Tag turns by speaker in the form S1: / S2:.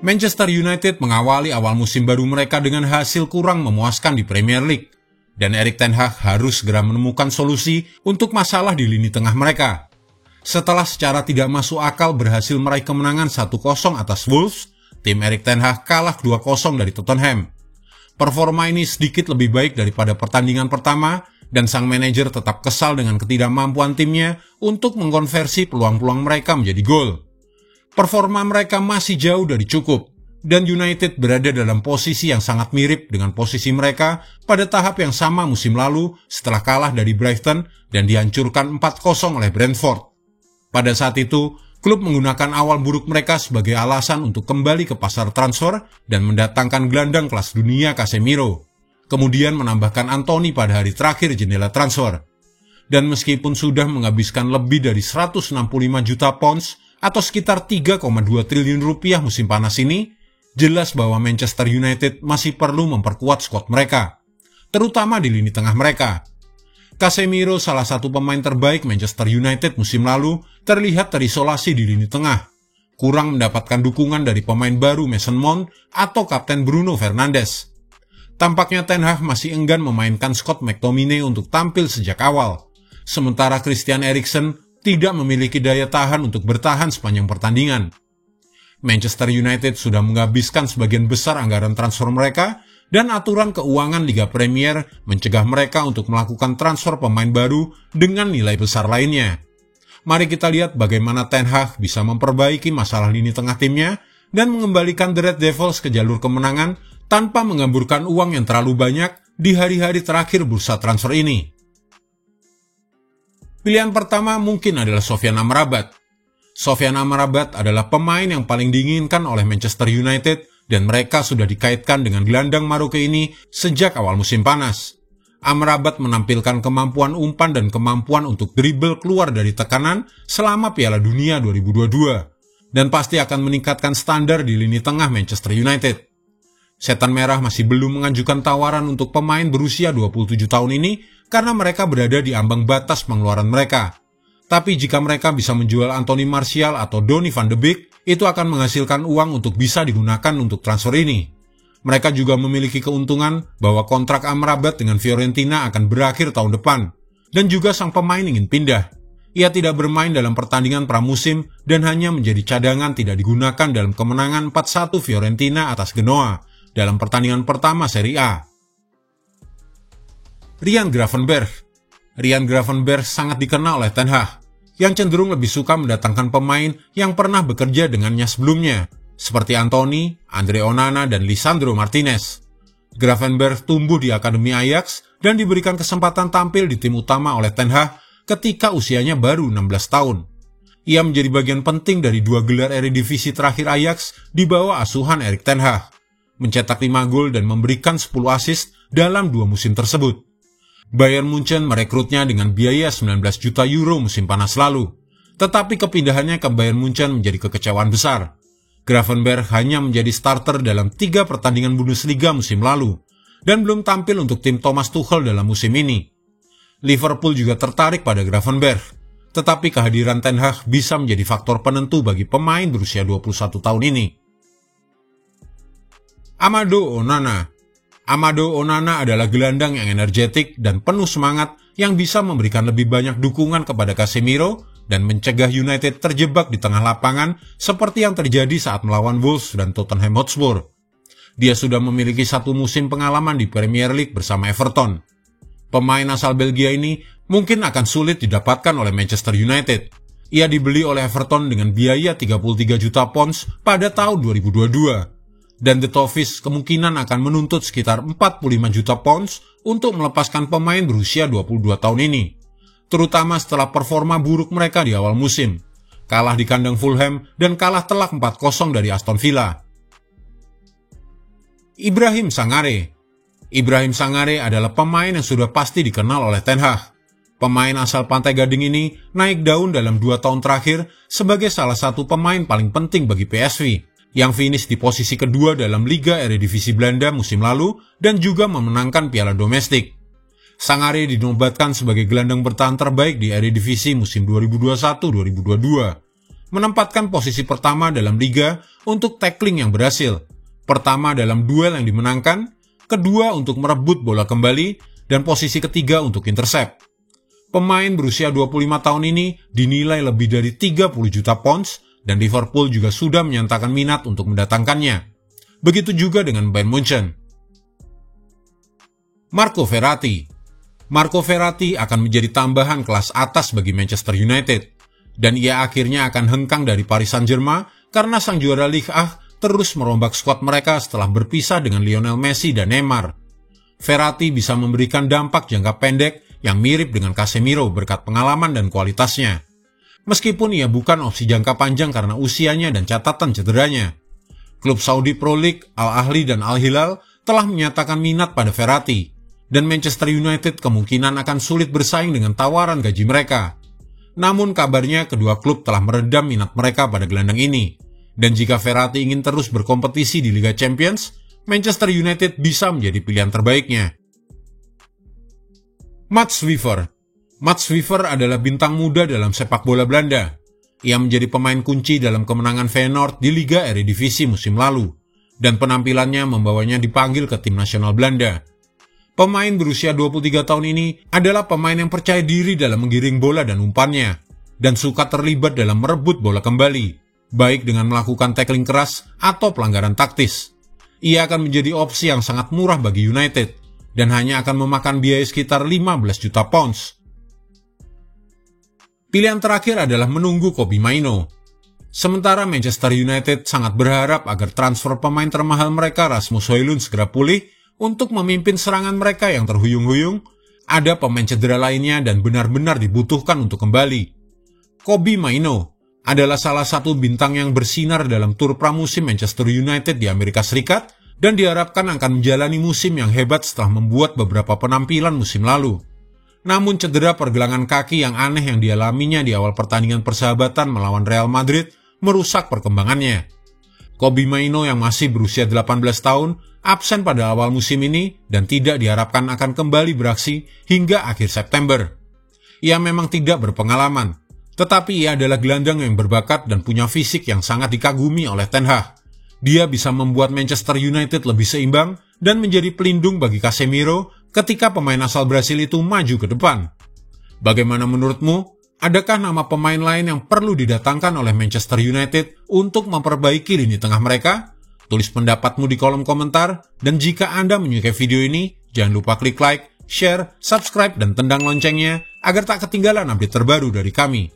S1: Manchester United mengawali awal musim baru mereka dengan hasil kurang memuaskan di Premier League, dan Erik ten Hag harus segera menemukan solusi untuk masalah di lini tengah mereka. Setelah secara tidak masuk akal berhasil meraih kemenangan 1-0 atas Wolves, tim Erik ten Hag kalah 2-0 dari Tottenham. Performa ini sedikit lebih baik daripada pertandingan pertama, dan sang manajer tetap kesal dengan ketidakmampuan timnya untuk mengkonversi peluang-peluang mereka menjadi gol. Performa mereka masih jauh dari cukup, dan United berada dalam posisi yang sangat mirip dengan posisi mereka pada tahap yang sama musim lalu setelah kalah dari Brighton dan dihancurkan 4-0 oleh Brentford. Pada saat itu, klub menggunakan awal buruk mereka sebagai alasan untuk kembali ke pasar transfer dan mendatangkan gelandang kelas dunia Casemiro, kemudian menambahkan Anthony pada hari terakhir jendela transfer. Dan meskipun sudah menghabiskan lebih dari 165 juta pounds atau sekitar 3,2 triliun rupiah musim panas ini, jelas bahwa Manchester United masih perlu memperkuat skuad mereka, terutama di lini tengah mereka. Casemiro, salah satu pemain terbaik Manchester United musim lalu, terlihat terisolasi di lini tengah, kurang mendapatkan dukungan dari pemain baru Mason Mount atau Kapten Bruno Fernandes. Tampaknya Ten Hag masih enggan memainkan Scott McTominay untuk tampil sejak awal, sementara Christian Eriksen tidak memiliki daya tahan untuk bertahan sepanjang pertandingan. Manchester United sudah menghabiskan sebagian besar anggaran transfer mereka, dan aturan keuangan Liga Premier mencegah mereka untuk melakukan transfer pemain baru dengan nilai besar lainnya. Mari kita lihat bagaimana Ten Hag bisa memperbaiki masalah lini tengah timnya dan mengembalikan The Red Devils ke jalur kemenangan tanpa mengamburkan uang yang terlalu banyak di hari-hari terakhir bursa transfer ini. Pilihan pertama mungkin adalah Sofyan Amrabat. Sofyan Amrabat adalah pemain yang paling diinginkan oleh Manchester United dan mereka sudah dikaitkan dengan gelandang Maroke ini sejak awal musim panas. Amrabat menampilkan kemampuan umpan dan kemampuan untuk dribble keluar dari tekanan selama Piala Dunia 2022 dan pasti akan meningkatkan standar di lini tengah Manchester United. Setan Merah masih belum mengajukan tawaran untuk pemain berusia 27 tahun ini karena mereka berada di ambang batas pengeluaran mereka. Tapi jika mereka bisa menjual Anthony Martial atau Donny van de Beek, itu akan menghasilkan uang untuk bisa digunakan untuk transfer ini. Mereka juga memiliki keuntungan bahwa kontrak Amrabat dengan Fiorentina akan berakhir tahun depan, dan juga sang pemain ingin pindah. Ia tidak bermain dalam pertandingan pramusim dan hanya menjadi cadangan tidak digunakan dalam kemenangan 4-1 Fiorentina atas Genoa dalam pertandingan pertama Serie A. Ryan Gravenberch sangat dikenal oleh Ten Hag, yang cenderung lebih suka mendatangkan pemain yang pernah bekerja dengannya sebelumnya, seperti Anthony, Andre Onana, dan Lisandro Martinez. Gravenberch tumbuh di Akademi Ajax dan diberikan kesempatan tampil di tim utama oleh Ten Hag ketika usianya baru 16 tahun. Ia menjadi bagian penting dari 2 gelar Eredivisie terakhir Ajax di bawah asuhan Erik ten Hag, mencetak 5 gol dan memberikan 10 assist dalam 2 musim tersebut. Bayern Munchen merekrutnya dengan biaya 19 juta euro musim panas lalu, tetapi kepindahannya ke Bayern Munchen menjadi kekecewaan besar. Gravenberch hanya menjadi starter dalam 3 pertandingan Bundesliga musim lalu, dan belum tampil untuk tim Thomas Tuchel dalam musim ini. Liverpool juga tertarik pada Gravenberch, tetapi kehadiran Ten Hag bisa menjadi faktor penentu bagi pemain berusia 21 tahun ini. Amado Onana adalah gelandang yang energetik dan penuh semangat yang bisa memberikan lebih banyak dukungan kepada Casemiro dan mencegah United terjebak di tengah lapangan seperti yang terjadi saat melawan Wolves dan Tottenham Hotspur. Dia sudah memiliki 1 musim pengalaman di Premier League bersama Everton. Pemain asal Belgia ini mungkin akan sulit didapatkan oleh Manchester United. Ia dibeli oleh Everton dengan biaya 33 juta pounds pada tahun 2022. Dan The Toffees kemungkinan akan menuntut sekitar 45 juta pounds untuk melepaskan pemain berusia 22 tahun ini, terutama setelah performa buruk mereka di awal musim, kalah di kandang Fulham dan kalah telak 4-0 dari Aston Villa. Ibrahim Sangare adalah pemain yang sudah pasti dikenal oleh Ten Hag. Pemain asal Pantai Gading ini naik daun dalam 2 tahun terakhir sebagai salah satu pemain paling penting bagi PSV, yang finish di posisi kedua dalam Liga Eredivisie Belanda musim lalu dan juga memenangkan piala domestik. Sangare dinobatkan sebagai gelandang bertahan terbaik di Eredivisie musim 2021-2022. menempatkan posisi pertama dalam liga untuk tackling yang berhasil, pertama dalam duel yang dimenangkan, kedua untuk merebut bola kembali, dan posisi ketiga untuk intercept. Pemain berusia 25 tahun ini dinilai lebih dari 30 juta pounds dan Liverpool juga sudah menyatakan minat untuk mendatangkannya. Begitu juga dengan Bayern Munchen. Marco Verratti. Marco Verratti akan menjadi tambahan kelas atas bagi Manchester United, dan ia akhirnya akan hengkang dari Paris Saint-Germain karena sang juara Ligue 1 terus merombak skuad mereka setelah berpisah dengan Lionel Messi dan Neymar. Verratti bisa memberikan dampak jangka pendek yang mirip dengan Casemiro berkat pengalaman dan kualitasnya. Meskipun ia bukan opsi jangka panjang karena usianya dan catatan cederanya. Klub Saudi Pro League, Al Ahly dan Al Hilal telah menyatakan minat pada Verratti, dan Manchester United kemungkinan akan sulit bersaing dengan tawaran gaji mereka. Namun kabarnya kedua klub telah meredam minat mereka pada gelandang ini, dan jika Verratti ingin terus berkompetisi di Liga Champions, Manchester United bisa menjadi pilihan terbaiknya. Mats Wiever. Mats Wiever adalah bintang muda dalam sepak bola Belanda. Ia menjadi pemain kunci dalam kemenangan Feyenoord di Liga Eredivisie musim lalu, dan penampilannya membawanya dipanggil ke tim nasional Belanda. Pemain berusia 23 tahun ini adalah pemain yang percaya diri dalam menggiring bola dan umpannya, dan suka terlibat dalam merebut bola kembali, baik dengan melakukan tackling keras atau pelanggaran taktis. Ia akan menjadi opsi yang sangat murah bagi United, dan hanya akan memakan biaya sekitar 15 juta pounds. Pilihan terakhir adalah menunggu Kobbie Mainoo. Sementara Manchester United sangat berharap agar transfer pemain termahal mereka Rasmus Højlund segera pulih untuk memimpin serangan mereka yang terhuyung-huyung, ada pemain cedera lainnya dan benar-benar dibutuhkan untuk kembali. Kobbie Mainoo adalah salah satu bintang yang bersinar dalam tur pramusim Manchester United di Amerika Serikat dan diharapkan akan menjalani musim yang hebat setelah membuat beberapa penampilan musim lalu. Namun cedera pergelangan kaki yang aneh yang dialaminya di awal pertandingan persahabatan melawan Real Madrid merusak perkembangannya. Kobbie Mainoo yang masih berusia 18 tahun absen pada awal musim ini dan tidak diharapkan akan kembali beraksi hingga akhir September. Ia memang tidak berpengalaman, tetapi ia adalah gelandang yang berbakat dan punya fisik yang sangat dikagumi oleh Ten Hag. Dia bisa membuat Manchester United lebih seimbang dan menjadi pelindung bagi Casemiro ketika pemain asal Brasil itu maju ke depan. Bagaimana menurutmu? Adakah nama pemain lain yang perlu didatangkan oleh Manchester United untuk memperbaiki lini tengah mereka? Tulis pendapatmu di kolom komentar, dan jika Anda menyukai video ini, jangan lupa klik like, share, subscribe, dan tendang loncengnya agar tak ketinggalan update terbaru dari kami.